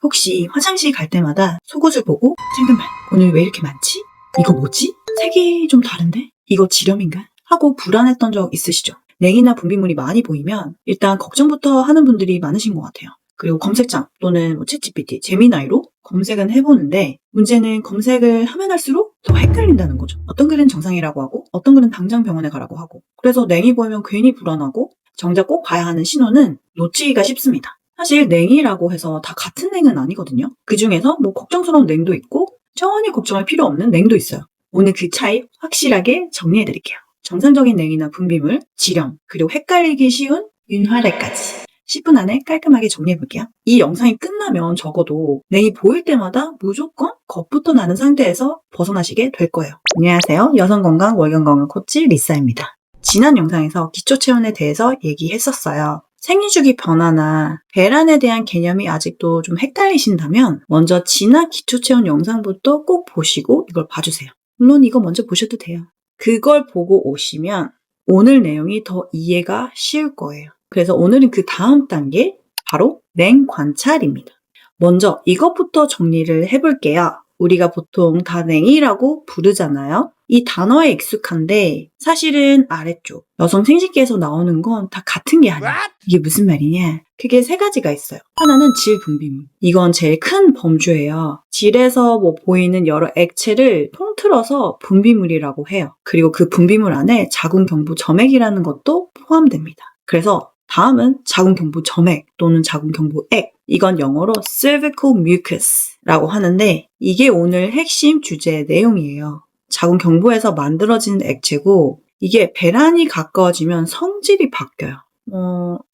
혹시 화장실 갈 때마다 속옷을 보고 잠깐만 오늘 왜 이렇게 많지? 이거 뭐지? 색이 좀 다른데? 이거 지렴인가? 하고 불안했던 적 있으시죠? 냉이나 분비물이 많이 보이면 일단 걱정부터 하는 분들이 많으신 것 같아요. 그리고 검색창 또는 챗GPT, 제미나이로 검색은 해보는데 문제는 검색을 하면 할수록 더 헷갈린다는 거죠. 어떤 글은 정상이라고 하고 어떤 글은 당장 병원에 가라고 하고 그래서 냉이 보이면 괜히 불안하고 정작 꼭 봐야 하는 신호는 놓치기가 쉽습니다. 사실 냉이라고 해서 다 같은 냉은 아니거든요. 그 중에서 뭐 걱정스러운 냉도 있고 전혀 걱정할 필요 없는 냉도 있어요. 오늘 그 차이 확실하게 정리해드릴게요. 정상적인 냉이나 분비물, 지렴, 그리고 헷갈리기 쉬운 윤활액까지 10분 안에 깔끔하게 정리해볼게요. 이 영상이 끝나면 적어도 냉이 보일 때마다 무조건 겁부터 나는 상태에서 벗어나시게 될 거예요. 안녕하세요. 여성건강 월경건강 코치 리사입니다. 지난 영상에서 기초체온에 대해서 얘기했었어요. 생리주기 변화나 배란에 대한 개념이 아직도 좀 헷갈리신다면 먼저 지난 기초체온 영상부터 꼭 보시고 이걸 봐주세요. 물론 이거 먼저 보셔도 돼요. 그걸 보고 오시면 오늘 내용이 더 이해가 쉬울 거예요. 그래서 오늘은 그 다음 단계 바로 냉 관찰입니다. 먼저 이것부터 정리를 해볼게요. 우리가 보통 다 냉이라고 부르잖아요. 이 단어에 익숙한데 사실은 아래쪽 여성 생식기에서 나오는 건 다 같은 게 아니에요. 이게 무슨 말이냐? 그게 세 가지가 있어요. 하나는 질 분비물. 이건 제일 큰 범주예요. 질에서 보이는 여러 액체를 통틀어서 분비물이라고 해요. 그리고 그 분비물 안에 자궁경부 점액이라는 것도 포함됩니다. 그래서 다음은 자궁경부 점액 또는 자궁경부액. 이건 영어로 cervical mucus라고 하는데 이게 오늘 핵심 주제의 내용이에요. 자궁경부에서 만들어지는 액체고 이게 배란이 가까워지면 성질이 바뀌어요.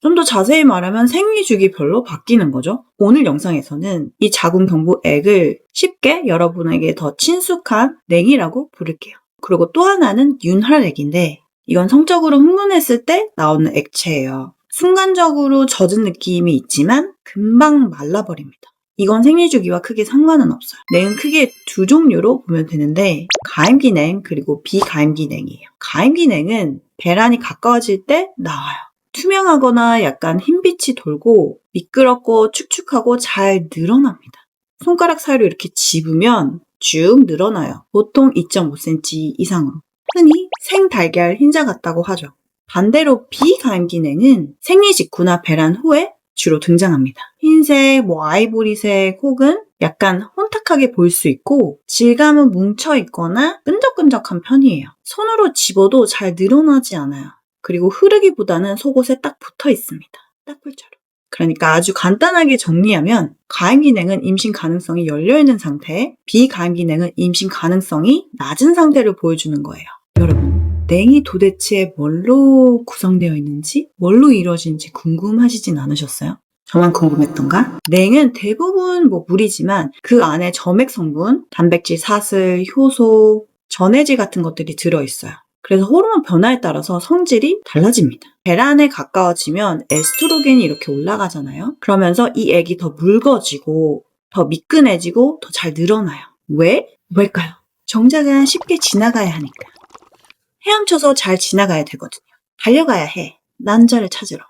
좀 더 자세히 말하면 생리주기별로 바뀌는 거죠. 오늘 영상에서는 이 자궁경부액을 쉽게 여러분에게 더 친숙한 냉이라고 부를게요. 그리고 또 하나는 윤활액인데 이건 성적으로 흥분했을 때 나오는 액체예요. 순간적으로 젖은 느낌이 있지만 금방 말라버립니다. 이건 생리주기와 크게 상관은 없어요. 냉은 크게 두 종류로 보면 되는데 가임기 냉 그리고 비가임기 냉이에요. 가임기 냉은 배란이 가까워질 때 나와요. 투명하거나 약간 흰빛이 돌고 미끄럽고 축축하고 잘 늘어납니다. 손가락 사이로 이렇게 집으면 쭉 늘어나요. 보통 2.5cm 이상으로. 흔히 생달걀 흰자 같다고 하죠. 반대로 비가임기 냉은 생리 직후나 배란 후에 주로 등장합니다. 흰색, 아이보리색 혹은 약간 혼탁하게 보일 수 있고 질감은 뭉쳐있거나 끈적끈적한 편이에요. 손으로 집어도 잘 늘어나지 않아요. 그리고 흐르기보다는 속옷에 딱 붙어 있습니다. 딱풀처럼. 그러니까 아주 간단하게 정리하면 가임기 냉은 임신 가능성이 열려있는 상태, 비가임기 냉은 임신 가능성이 낮은 상태를 보여주는 거예요. 여러분, 냉이 도대체 뭘로 구성되어 있는지, 뭘로 이루어지는지 궁금하시진 않으셨어요? 저만 궁금했던가? 냉은 대부분 물이지만 그 안에 점액 성분, 단백질, 사슬, 효소, 전해질 같은 것들이 들어있어요. 그래서 호르몬 변화에 따라서 성질이 달라집니다. 배란에 가까워지면 에스트로겐이 이렇게 올라가잖아요. 그러면서 이 액이 더 묽어지고 더 미끈해지고 더 잘 늘어나요. 왜일까요? 정자가 쉽게 지나가야 하니까. 헤엄쳐서 잘 지나가야 되거든요. 달려가야 해. 난자를 찾으러.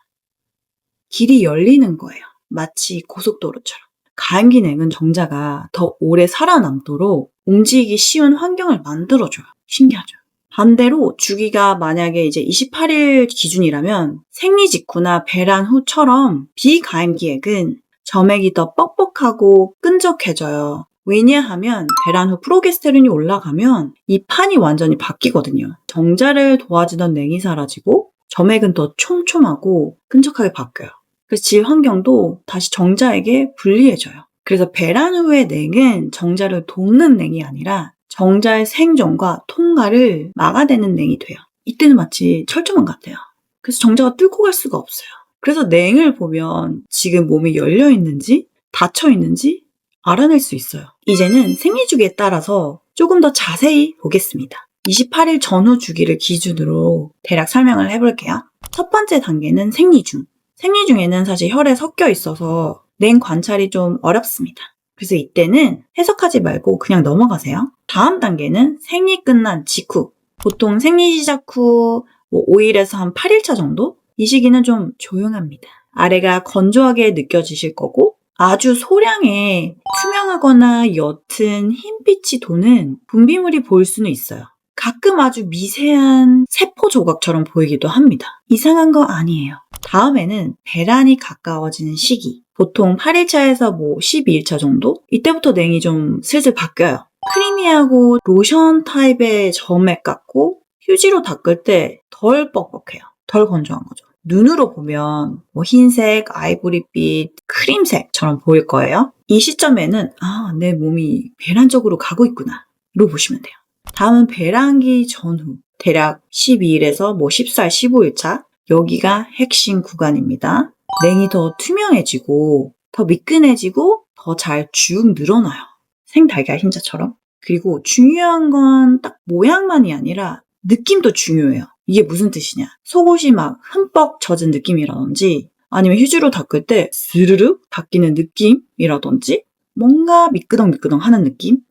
길이 열리는 거예요. 마치 고속도로처럼. 가임기 냉은 정자가 더 오래 살아남도록 움직이기 쉬운 환경을 만들어줘요. 신기하죠? 반대로 주기가 만약에 이제 28일 기준이라면 생리 직후나 배란 후처럼 비가임기액은 점액이 더 뻑뻑하고 끈적해져요. 왜냐하면 배란 후 프로게스테론이 올라가면 이 판이 완전히 바뀌거든요. 정자를 도와주던 냉이 사라지고 점액은 더 촘촘하고 끈적하게 바뀌어요. 그래서 질 환경도 다시 정자에게 불리해져요. 그래서 배란 후의 냉은 정자를 돕는 냉이 아니라 정자의 생존과 통과를 막아내는 냉이 돼요. 이때는 마치 철조망 같아요. 그래서 정자가 뚫고 갈 수가 없어요. 그래서 냉을 보면 지금 몸이 열려있는지 닫혀있는지 알아낼 수 있어요. 이제는 생리주기에 따라서 조금 더 자세히 보겠습니다. 28일 전후 주기를 기준으로 대략 설명을 해볼게요. 첫 번째 단계는 생리중. 생리중에는 사실 혈에 섞여 있어서 냉 관찰이 좀 어렵습니다. 그래서 이때는 해석하지 말고 그냥 넘어가세요. 다음 단계는 생리 끝난 직후. 보통 생리 시작 후 5일에서 한 8일차 정도? 이 시기는 좀 조용합니다. 아래가 건조하게 느껴지실 거고 아주 소량의 투명하거나 옅은 흰빛이 도는 분비물이 보일 수는 있어요. 가끔 아주 미세한 세포 조각처럼 보이기도 합니다. 이상한 거 아니에요. 다음에는 배란이 가까워지는 시기. 보통 8일차에서 12일차 정도? 이때부터 냉이 좀 슬슬 바뀌어요. 크리미하고 로션 타입의 점액 같고 휴지로 닦을 때 덜 뻑뻑해요. 덜 건조한 거죠. 눈으로 보면 흰색, 아이보리빛, 크림색처럼 보일 거예요. 이 시점에는 내 몸이 배란 쪽으로 가고 있구나 로 보시면 돼요. 다음은 배란기 전후, 대략 12일에서 14일, 15일차. 여기가 핵심 구간입니다. 냉이 더 투명해지고 더 미끈해지고 더 잘 쭉 늘어나요. 생달걀 흰자처럼. 그리고 중요한 건 딱 모양만이 아니라 느낌도 중요해요. 이게 무슨 뜻이냐. 속옷이 막 흠뻑 젖은 느낌이라든지 아니면 휴지로 닦을 때 스르륵 닦이는 느낌이라든지 뭔가 미끄덩미끄덩 하는 느낌도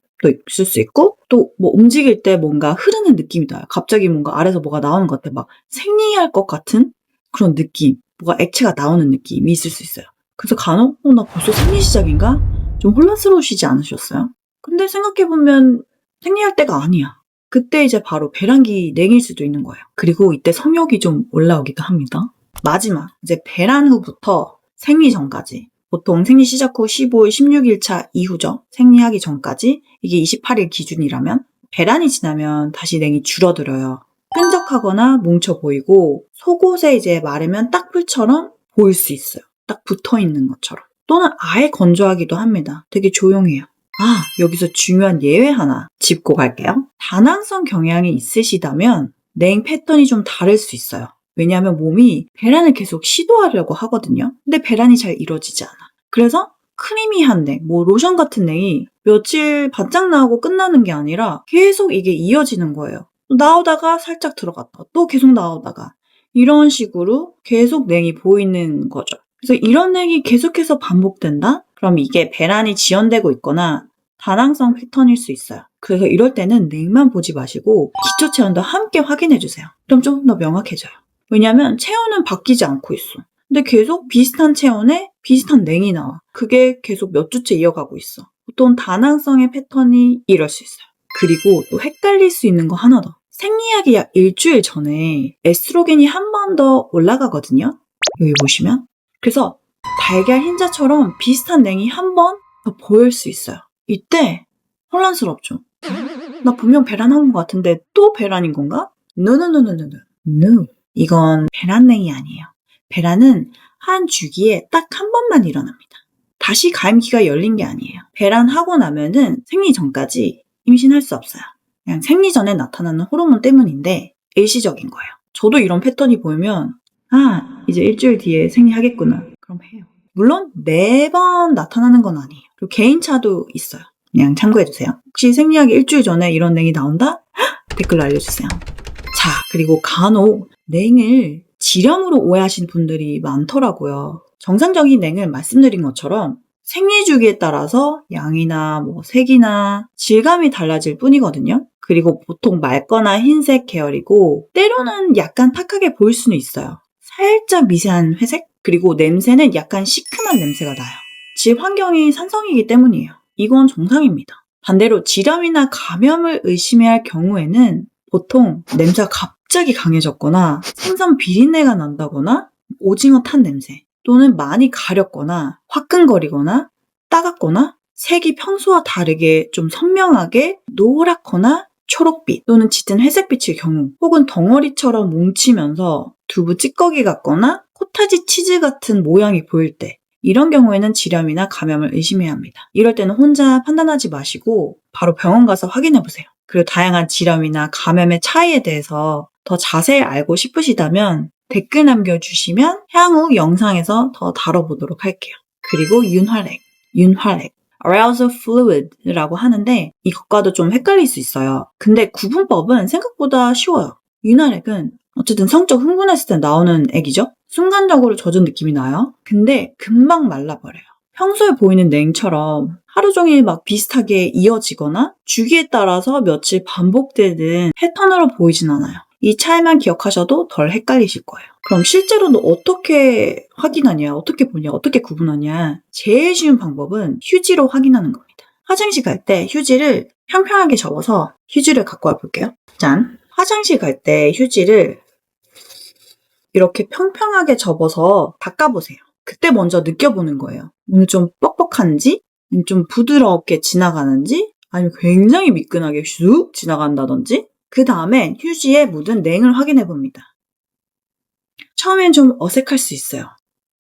있을 수 있고 또 움직일 때 뭔가 흐르는 느낌이 나요. 갑자기 뭔가 아래서 뭐가 나오는 것 같아. 막 생리할 것 같은 그런 느낌. 뭐가 액체가 나오는 느낌이 있을 수 있어요. 그래서 간혹 나 벌써 생리 시작인가? 좀 혼란스러우시지 않으셨어요? 근데 생각해보면 생리할 때가 아니야. 그때 이제 바로 배란기 냉일 수도 있는 거예요. 그리고 이때 성욕이 좀 올라오기도 합니다. 마지막, 이제 배란 후부터 생리 전까지. 보통 생리 시작 후 15일, 16일차 이후죠. 생리하기 전까지. 이게 28일 기준이라면. 배란이 지나면 다시 냉이 줄어들어요. 끈적하거나 뭉쳐 보이고 속옷에 이제 마르면 딱풀처럼 보일 수 있어요. 딱 붙어 있는 것처럼. 또는 아예 건조하기도 합니다. 되게 조용해요. 여기서 중요한 예외 하나 짚고 갈게요. 다낭성 경향이 있으시다면 냉 패턴이 좀 다를 수 있어요. 왜냐하면 몸이 배란을 계속 시도하려고 하거든요. 근데 배란이 잘 이루어지지 않아. 그래서 크리미한 냉, 로션 같은 냉이 며칠 바짝 나오고 끝나는 게 아니라 계속 이게 이어지는 거예요. 나오다가 살짝 들어갔다. 또 계속 나오다가. 이런 식으로 계속 냉이 보이는 거죠. 그래서 이런 냉이 계속해서 반복된다? 그럼 이게 배란이 지연되고 있거나 다낭성 패턴일 수 있어요. 그래서 이럴 때는 냉만 보지 마시고 기초 체온도 함께 확인해주세요. 그럼 좀 더 명확해져요. 왜냐면 체온은 바뀌지 않고 있어. 근데 계속 비슷한 체온에 비슷한 냉이 나와. 그게 계속 몇 주째 이어가고 있어. 보통 다낭성의 패턴이 이럴 수 있어요. 그리고 또 헷갈릴 수 있는 거 하나 더. 생리하기 약 일주일 전에 에스트로겐이 한 번 더 올라가거든요. 여기 보시면. 그래서 달걀 흰자처럼 비슷한 냉이 한 번 더 보일 수 있어요. 이때 혼란스럽죠. 나 분명 배란한 것 같은데 또 배란인 건가? No. 이건 배란냉이 아니에요. 배란은 한 주기에 딱 한 번만 일어납니다. 다시 가임기가 열린 게 아니에요. 배란하고 나면은 생리 전까지 임신할 수 없어요. 그냥 생리 전에 나타나는 호르몬 때문인데 일시적인 거예요. 저도 이런 패턴이 보이면 이제 일주일 뒤에 생리하겠구나. 그럼 해요. 물론 매번 나타나는 건 아니에요. 그리고 개인차도 있어요. 그냥 참고해주세요. 혹시 생리하기 일주일 전에 이런 냉이 나온다? 댓글로 알려주세요. 자, 그리고 간혹 냉을 지렴으로 오해하시는 분들이 많더라고요. 정상적인 냉은 말씀드린 것처럼 생리 주기에 따라서 양이나 색이나 질감이 달라질 뿐이거든요. 그리고 보통 맑거나 흰색 계열이고 때로는 약간 탁하게 보일 수는 있어요. 살짝 미세한 회색? 그리고 냄새는 약간 시큼한 냄새가 나요. 집 환경이 산성이기 때문이에요. 이건 정상입니다. 반대로 지렴이나 감염을 의심해야 할 경우에는 보통 냄새가 갑자기 강해졌거나 생선 비린내가 난다거나 오징어 탄 냄새 또는 많이 가렵거나 화끈거리거나 따갑거나 색이 평소와 다르게 좀 선명하게 노랗거나 초록빛 또는 짙은 회색빛일 경우 혹은 덩어리처럼 뭉치면서 두부 찌꺼기 같거나 코타지 치즈 같은 모양이 보일 때 이런 경우에는 지렴이나 감염을 의심해야 합니다. 이럴 때는 혼자 판단하지 마시고 바로 병원 가서 확인해보세요. 그리고 다양한 지렴이나 감염의 차이에 대해서 더 자세히 알고 싶으시다면 댓글 남겨주시면 향후 영상에서 더 다뤄보도록 할게요. 그리고 윤활액, arousal fluid라고 하는데 이것과도 좀 헷갈릴 수 있어요. 근데 구분법은 생각보다 쉬워요. 윤활액은 어쨌든 성적 흥분했을 때 나오는 액이죠? 순간적으로 젖은 느낌이 나요. 근데 금방 말라버려요. 평소에 보이는 냉처럼 하루 종일 막 비슷하게 이어지거나 주기에 따라서 며칠 반복되는 패턴으로 보이진 않아요. 이 차이만 기억하셔도 덜 헷갈리실 거예요. 그럼 실제로는 어떻게 확인하냐, 어떻게 보냐, 어떻게 구분하냐. 제일 쉬운 방법은 휴지로 확인하는 겁니다. 화장실 갈 때 휴지를 평평하게 접어서 휴지를 갖고 와 볼게요. 짠! 화장실 갈 때 휴지를 이렇게 평평하게 접어서 닦아보세요. 그때 먼저 느껴보는 거예요. 오늘 좀 뻑뻑한지, 좀 부드럽게 지나가는지, 아니면 굉장히 미끈하게 슉 지나간다든지. 그 다음에 휴지에 묻은 냉을 확인해 봅니다. 처음엔 좀 어색할 수 있어요.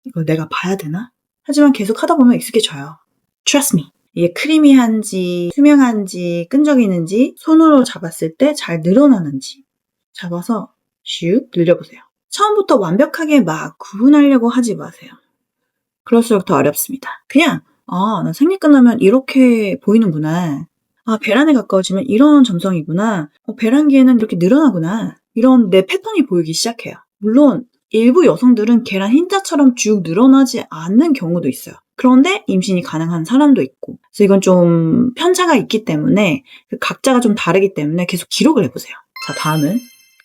이거 내가 봐야 되나? 하지만 계속 하다 보면 익숙해져요. Trust me. 이게 크리미한지, 투명한지, 끈적이는지, 손으로 잡았을 때 잘 늘어나는지 잡아서 슉 늘려보세요. 처음부터 완벽하게 막 구분하려고 하지 마세요. 그럴수록 더 어렵습니다. 그냥 나 생리 끝나면 이렇게 보이는구나. 배란에 가까워지면 이런 점성이구나. 배란기에는 이렇게 늘어나구나. 이런 내 패턴이 보이기 시작해요. 물론 일부 여성들은 계란 흰자처럼 쭉 늘어나지 않는 경우도 있어요. 그런데 임신이 가능한 사람도 있고. 그래서 이건 좀 편차가 있기 때문에 각자가 좀 다르기 때문에 계속 기록을 해보세요. 자, 다음은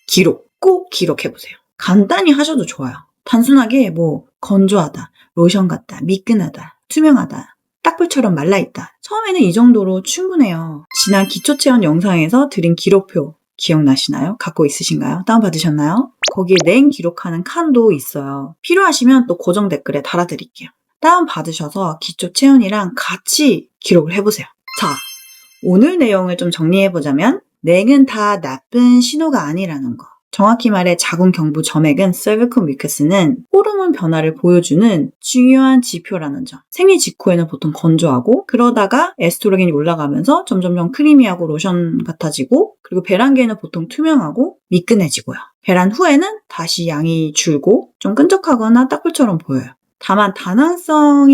기록. 꼭 기록해보세요. 간단히 하셔도 좋아요. 단순하게 건조하다, 로션 같다, 미끈하다, 투명하다, 딱불처럼 말라있다. 처음에는 이 정도로 충분해요. 지난 기초체온 영상에서 드린 기록표 기억나시나요? 갖고 있으신가요? 다운받으셨나요? 거기에 냉 기록하는 칸도 있어요. 필요하시면 또 고정 댓글에 달아드릴게요. 다운받으셔서 기초체온이랑 같이 기록을 해보세요. 자, 오늘 내용을 좀 정리해보자면 냉은 다 나쁜 신호가 아니라는 거. 정확히 말해 자궁경부 점액은 cervical mucus는 호르몬 변화를 보여주는 중요한 지표라는 점. 생리 직후에는 보통 건조하고 그러다가 에스트로겐이 올라가면서 점점점 크리미하고 로션 같아지고 그리고 배란기에는 보통 투명하고 미끈해지고요. 배란 후에는 다시 양이 줄고 좀 끈적하거나 딱불처럼 보여요. 다만 다낭성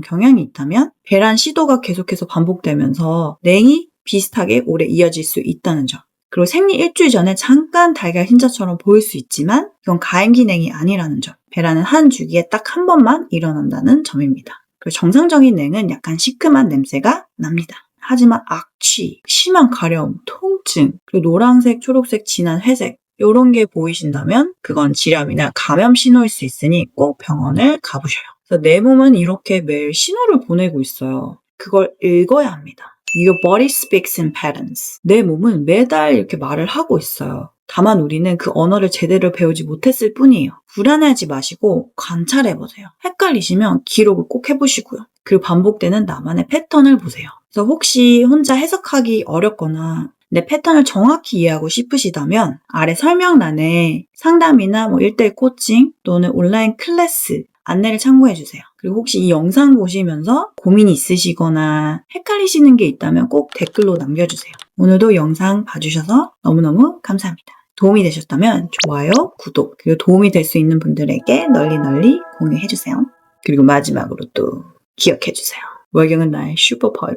경향이 있다면 배란 시도가 계속해서 반복되면서 냉이 비슷하게 오래 이어질 수 있다는 점. 그리고 생리 일주일 전에 잠깐 달걀 흰자처럼 보일 수 있지만 이건 가임기 냉이 아니라는 점. 배란은 한 주기에 딱 한 번만 일어난다는 점입니다. 그리고 정상적인 냉은 약간 시큼한 냄새가 납니다. 하지만 악취, 심한 가려움, 통증, 그리고 노란색, 초록색, 진한 회색 이런 게 보이신다면 그건 질염이나 감염 신호일 수 있으니 꼭 병원을 가보셔요. 그래서 내 몸은 이렇게 매일 신호를 보내고 있어요. 그걸 읽어야 합니다. Your body speaks in patterns. 내 몸은 매달 이렇게 말을 하고 있어요. 다만 우리는 그 언어를 제대로 배우지 못했을 뿐이에요. 불안해하지 마시고 관찰해보세요. 헷갈리시면 기록을 꼭 해보시고요. 그리고 반복되는 나만의 패턴을 보세요. 그래서 혹시 혼자 해석하기 어렵거나 내 패턴을 정확히 이해하고 싶으시다면 아래 설명란에 상담이나 1:1 코칭 또는 온라인 클래스 안내를 참고해주세요. 그리고 혹시 이 영상 보시면서 고민이 있으시거나 헷갈리시는 게 있다면 꼭 댓글로 남겨주세요. 오늘도 영상 봐주셔서 너무너무 감사합니다. 도움이 되셨다면 좋아요, 구독, 그리고 도움이 될 수 있는 분들에게 널리 공유해주세요. 그리고 마지막으로 또 기억해주세요. 월경은 나의 슈퍼파워.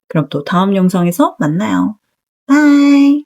그럼 또 다음 영상에서 만나요. 바이!